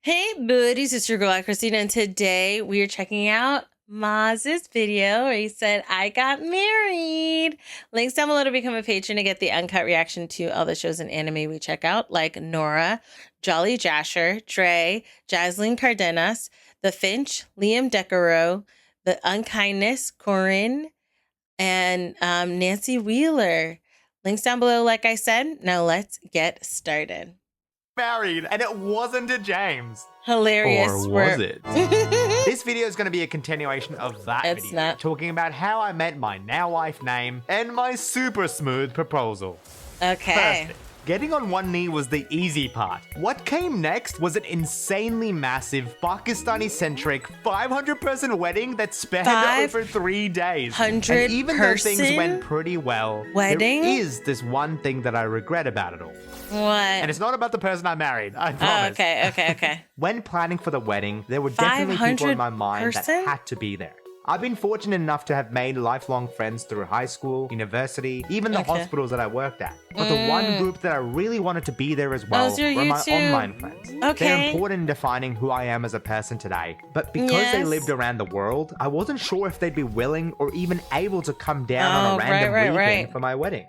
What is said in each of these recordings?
Hey buddies, it's your girl AyChristene, and today we are checking out Maz's video where he said, I got married. Links down below to become a patron to get the uncut reaction to all the shows and anime we check out, like Nora, Jolly Jasher, Dre, Jasleen Cardenas, The Finch, Liam Decaro, The Unkindness, Corinne, and Nancy Wheeler. Links down below, like I said. Now let's get started. Married, and it wasn't to James. Hilarious. Or was it? This video is going to be a continuation of that video, not. talking about how I met my now wife name and my super smooth proposal. Okay. Perfect. Getting on one knee was the easy part. What came next was an insanely massive, Pakistani-centric 500-person wedding that spanned over 3 days. 500 And even though things went pretty well, wedding? there is this one thing that I regret about it all. What? And it's not about the person I married, I promise. Oh, okay. When planning for the wedding, there were definitely people in my mind that person? had to be there. I've been fortunate enough to have made lifelong friends through high school, university, even the hospitals that I worked at. But the one group that I really wanted to be there as well were my online friends. Okay. They're important in defining who I am as a person today. But because they lived around the world, I wasn't sure if they'd be willing or even able to come down on a random weekend for my wedding.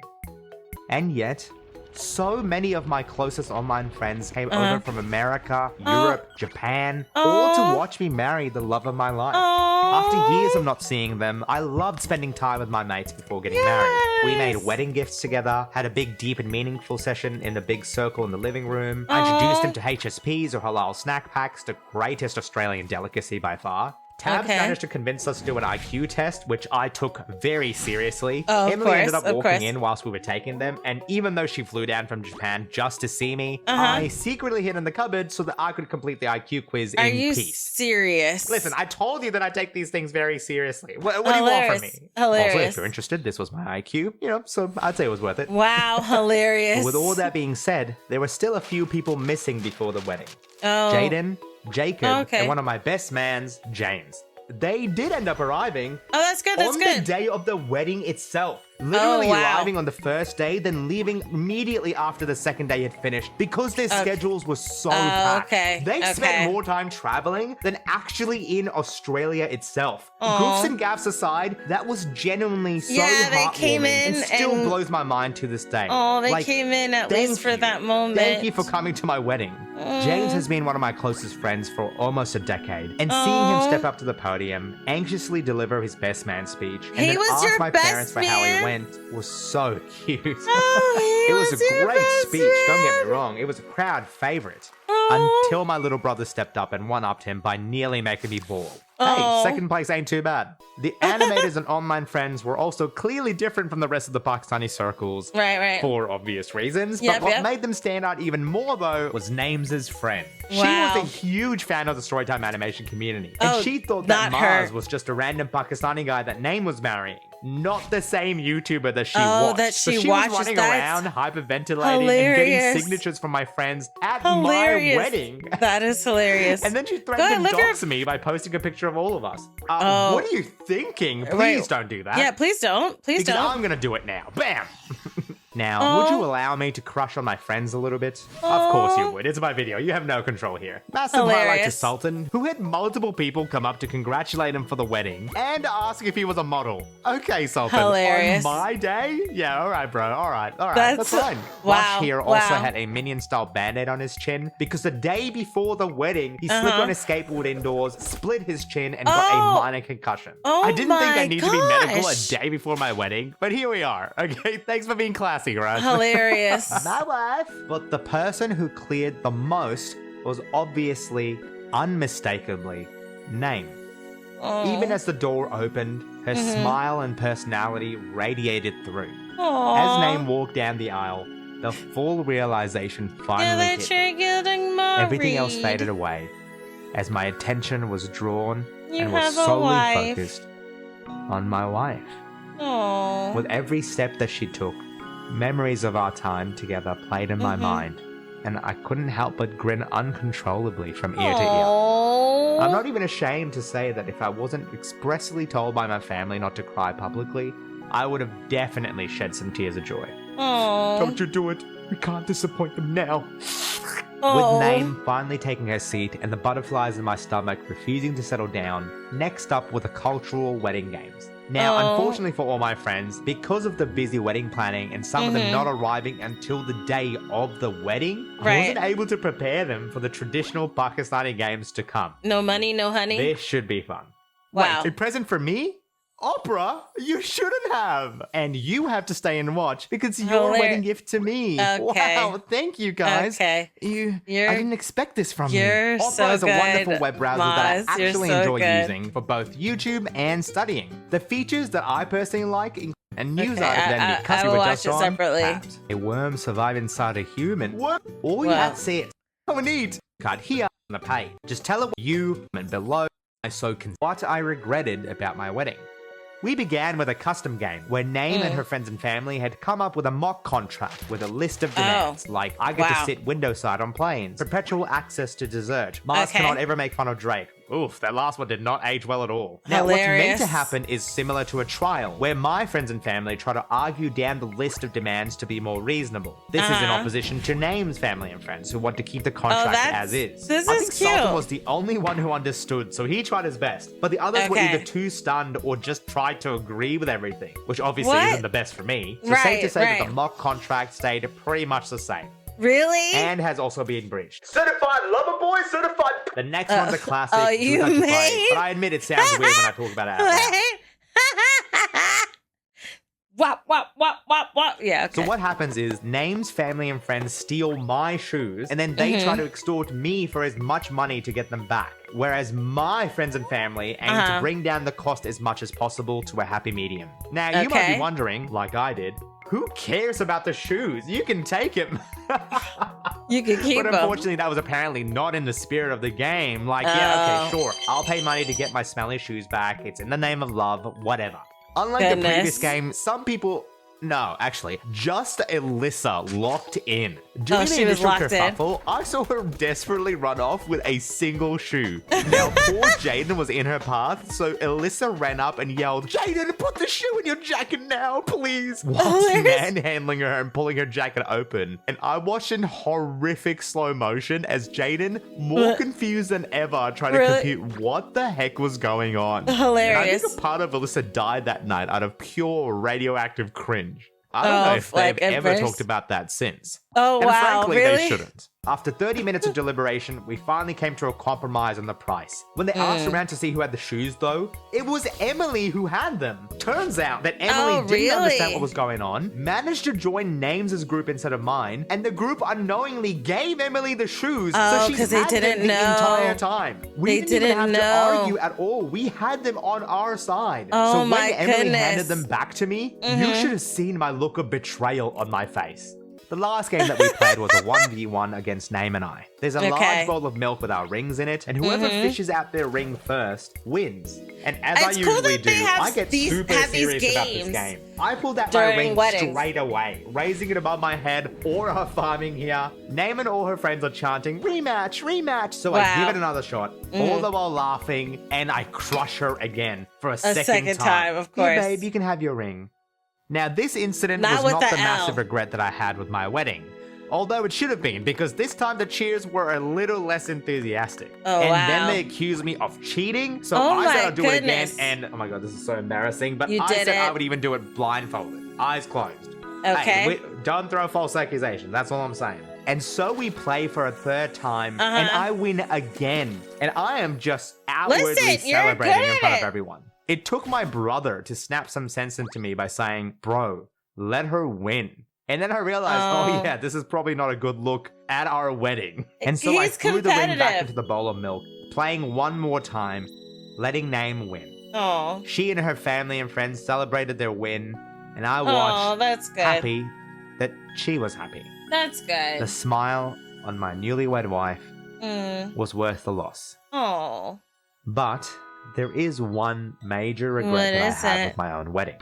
And yet, so many of my closest online friends came over from America, Europe, Japan, all to watch me marry the love of my life. After years of not seeing them, I loved spending time with my mates before getting married. We made wedding gifts together, had a big, deep and meaningful session in the big circle in the living room. I introduced them to HSPs or halal snack packs, the greatest Australian delicacy by far. Tabs managed to convince us to do an IQ test, which I took very seriously. Emily ended up walking in whilst we were taking them, and even though she flew down from Japan just to see me, I secretly hid in the cupboard so that I could complete the IQ quiz in peace. Are you serious? Listen, I told you that I take these things very seriously. What do you want from me? Hilarious. Also, if you're interested, this was my IQ, so I'd say it was worth it. Wow, hilarious. With all that being said, there were still a few people missing before the wedding. Jaden, Jacob, and one of my best mans, James. They did end up arriving that's good. on the day of the wedding itself. Literally arriving on the first day, then leaving immediately after the second day had finished because their schedules were so packed. They spent more time traveling than actually in Australia itself. Goofs and gaffs aside, that was genuinely so heartwarming and still blows my mind to this day. They came in at least for that moment. Thank you for coming to my wedding. James has been one of my closest friends for almost a decade, and seeing him step up to the podium, anxiously deliver his best man speech, and then ask my parents for how he went was so cute. It was a great speech, don't get me wrong. It was a crowd favorite. Until my little brother stepped up and one-upped him by nearly making me bawl. Hey, second place ain't too bad. The animators and online friends were also clearly different from the rest of the Pakistani circles. Right. For obvious reasons. But what made them stand out even more, though, was Names' friend. She was a huge fan of the Storytime animation community. And she thought that Maz was just a random Pakistani guy that Name was marrying. Not the same YouTuber that she watched. That she so she was running around hyperventilating and getting signatures from my friends at my wedding. That is hilarious. And then she threatened to dox me by posting a picture of all of us. What are you thinking? Please don't do that. Yeah, please don't. Please don't. I'm going to do it now. Bam! Now, would you allow me to crush on my friends a little bit? Of course you would. It's my video. You have no control here. Massive highlight to Sultan, who had multiple people come up to congratulate him for the wedding and ask if he was a model. Okay, Sultan. Hilarious. On my day? Yeah, all right, bro. All right. That's fine. Wow. Lush here also had a Minion-style band-aid on his chin because the day before the wedding, he slipped on his skateboard indoors, split his chin, and got a minor concussion. I didn't think I needed to be medical a day before my wedding, but here we are. Okay, thanks for being classy. Right? Hilarious. My wife. But the person who cleared the most was obviously, unmistakably, Name. Even as the door opened, her smile and personality radiated through. As Name walked down the aisle, the full realization finally hit me. Everything else faded away as my attention was drawn and was solely focused on my wife. With every step that she took, memories of our time together played in my mind, and I couldn't help but grin uncontrollably from ear to ear. I'm not even ashamed to say that if I wasn't expressly told by my family not to cry publicly, I would have definitely shed some tears of joy. Don't you do it. We can't disappoint them now. Oh. With Name finally taking her seat and the butterflies in my stomach refusing to settle down, next up were the cultural wedding games. Now, unfortunately for all my friends, because of the busy wedding planning and some of them not arriving until the day of the wedding, I wasn't able to prepare them for the traditional Pakistani games to come. No money, no honey? This should be fun. Wow. Wait, a present for me? Opera, you shouldn't have. And you have to stay and watch because it's your wedding gift to me. Okay. Wow, thank you guys. Okay. I didn't expect this from you. Opera so is a wonderful web browser that I actually enjoy using for both YouTube and studying. The features that I personally like and news articles then because I we will were watch just it on separately. apps. A worm survive inside a human. What? All you had to say is neat. Card here on the page. Just tell it what you and below. What I regretted about my wedding. We began with a custom game where Name and her friends and family had come up with a mock contract with a list of demands, like I get to sit window side on planes, perpetual access to dessert, Mars cannot ever make fun of Drake. Oof, that last one did not age well at all. Now, what's meant to happen is similar to a trial, where my friends and family try to argue down the list of demands to be more reasonable. This is in opposition to Name's family and friends, who want to keep the contract as is. This I is think cute. Sultan was the only one who understood, so he tried his best. But the others were either too stunned or just tried to agree with everything, which obviously isn't the best for me. So safe to say that the mock contract stayed pretty much the same. Really? And has also been breached. Certified lover boy, certified. The next one's a classic. Oh, you made? But I admit it sounds weird when I talk about it out loud. Wop. Yeah, okay. So what happens is Name's family and friends steal my shoes and then they try to extort me for as much money to get them back. Whereas my friends and family aim to bring down the cost as much as possible to a happy medium. Now, you might be wondering, like I did, who cares about the shoes? You can take them. You can keep them. But unfortunately, that was apparently not in the spirit of the game. Like, yeah, okay, sure. I'll pay money to get my smelly shoes back. It's in the name of love, whatever. Unlike the previous game, some people... No, actually, just Alyssa locked in. During the initial kerfuffle, I saw her desperately run off with a single shoe. Now, poor Jaden was in her path, so Alyssa ran up and yelled, "Jaden, put the shoe in your jacket now, please!" Whilst manhandling her and pulling her jacket open. And I watched in horrific slow motion as Jaden, more confused than ever, tried to compute what the heck was going on. Hilarious. And I think a part of Alyssa died that night out of pure radioactive cringe. I don't know if they've ever talked about that since. Oh, and wow, frankly, really? they shouldn't. After 30 minutes of deliberation, we finally came to a compromise on the price. When they asked around to see who had the shoes, though, it was Emily who had them. Turns out that Emily didn't understand what was going on, managed to join Names' group instead of mine, and the group unknowingly gave Emily the shoes, so she had them the entire time. We didn't even have to argue at all. We had them on our side. So when Emily handed them back to me, you should have seen my look of betrayal on my face. The last game that we played was a 1v1 against Name and I. There's a large bowl of milk with our rings in it, and whoever fishes out their ring first wins. And as I usually do, I get super serious about this game. I pulled out my ring straight away, raising it above my head, aura farming here. Name and all her friends are chanting, "Rematch, rematch!" So I give it another shot, all the while laughing, and I crush her again for a second time. Of course. Here, babe, you can have your ring. Now, this incident was not the massive regret that I had with my wedding. Although it should have been, because this time the cheers were a little less enthusiastic. Then they accused me of cheating, so I said I'd do it again, and oh my god, this is so embarrassing, but I said I would even do it blindfolded, eyes closed. Hey, don't throw false accusations, that's all I'm saying. And so we play for a third time, and I win again. And I am just outwardly celebrating in front of everyone. It took my brother to snap some sense into me by saying, "Bro, let her win." And then I realized, oh yeah, this is probably not a good look at our wedding. And so I threw the ring back into the bowl of milk, playing one more time, letting Name win. She and her family and friends celebrated their win, and I watched, happy that she was happy. That's good. The smile on my newlywed wife was worth the loss. But there is one major regret that I have with my own wedding.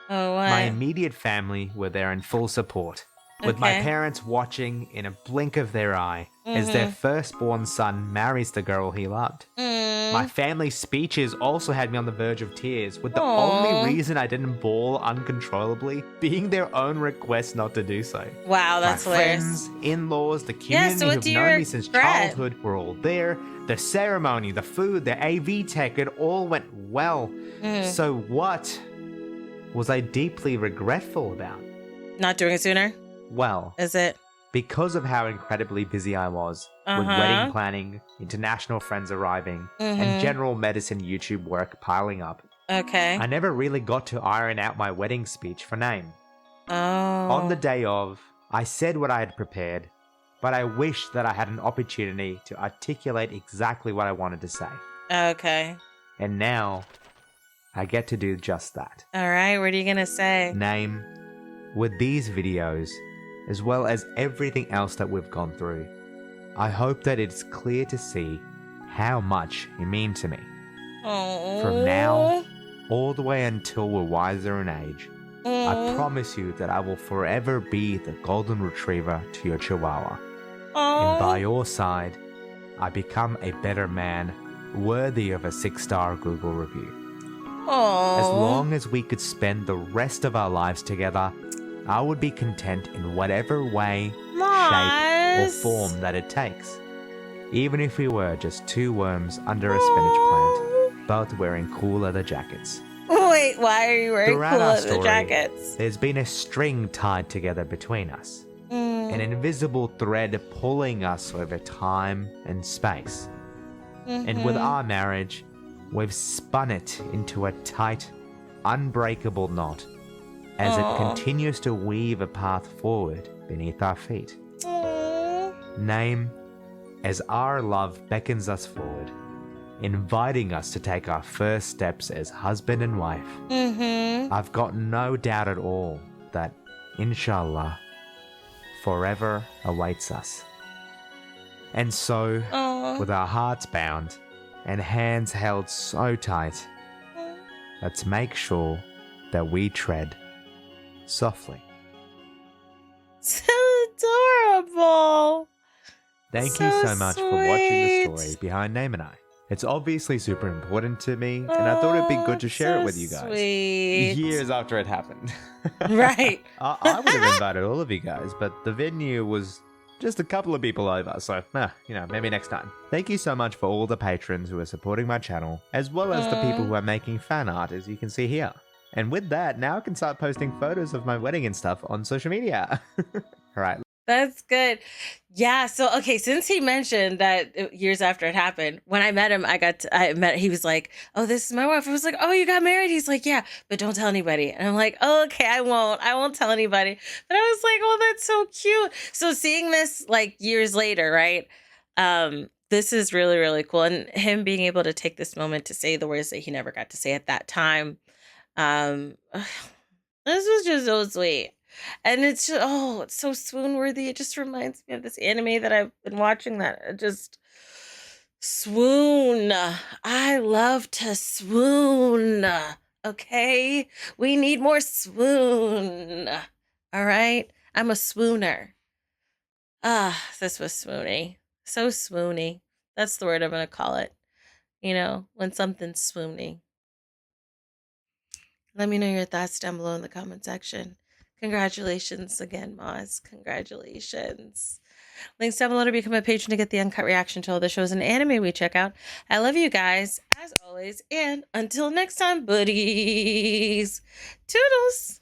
My immediate family were there in full support. with my parents watching in a blink of their eye as their firstborn son marries the girl he loved. My family's speeches also had me on the verge of tears, with the only reason I didn't bawl uncontrollably being their own request not to do so. Wow, that's hilarious. My friends, in-laws, the community who've known me since childhood were all there. The ceremony, the food, the AV tech, it all went well. So what was I deeply regretful about? Not doing it sooner? Well, is it? Because of how incredibly busy I was with wedding planning, international friends arriving, and general medicine YouTube work piling up. Okay. I never really got to iron out my wedding speech for name. Oh. On the day of, I said what I had prepared, but I wished that I had an opportunity to articulate exactly what I wanted to say. Okay. And now, I get to do just that. All right, what are you going to say? Name, with these videos, as well as everything else that we've gone through, I hope that it's clear to see how much you mean to me. Oh. From now, all the way until we're wiser in age, I promise you that I will forever be the golden retriever to your chihuahua. And by your side, I become a better man, worthy of a 6-star Google review. As long as we could spend the rest of our lives together, I would be content in whatever way, shape, or form that it takes. Even if we were just 2 worms under a spinach plant, both wearing cool leather jackets. Wait, why are you wearing cool leather jackets? There's been a string tied together between us. An invisible thread pulling us over time and space. And with our marriage, we've spun it into a tight, unbreakable knot as it continues to weave a path forward beneath our feet. Name, as our love beckons us forward, inviting us to take our first steps as husband and wife, I've got no doubt at all that, inshallah, forever awaits us. And so, with our hearts bound and hands held so tight, let's make sure that we tread softly. So adorable. Thank you so much for watching the story behind Name and I. It's obviously super important to me, and I thought it'd be good to share it with you guys. Sweet. Years after it happened. Right. I would have invited all of you guys, but the venue was just a couple of people over, so, maybe next time. Thank you so much for all the patrons who are supporting my channel, as well as the people who are making fan art, as you can see here. And with that, now I can start posting photos of my wedding and stuff on social media. All right. That's good. Yeah. So, okay. Since he mentioned that years after it happened, when I met him, he was like, "Oh, this is my wife." I was like, "Oh, you got married?" He's like, "Yeah, but don't tell anybody." And I'm like, "Oh, okay, I won't tell anybody." But I was like, "Oh, that's so cute." So seeing this like years later, right? This is really, really cool. And him being able to take this moment to say the words that he never got to say at that time. This was just so sweet. And it's just, it's so swoon worthy. It just reminds me of this anime that I've been watching that just swoon. I love to swoon. Okay. We need more swoon. All right. I'm a swooner. This was swoony. So swoony. That's the word I'm going to call it. When something's swoony. Let me know your thoughts down below in the comment section. Congratulations again, Maaz. Congratulations. Links down below to become a patron to get the uncut reaction to all the shows and anime we check out. I love you guys, as always. And until next time, buddies. Toodles.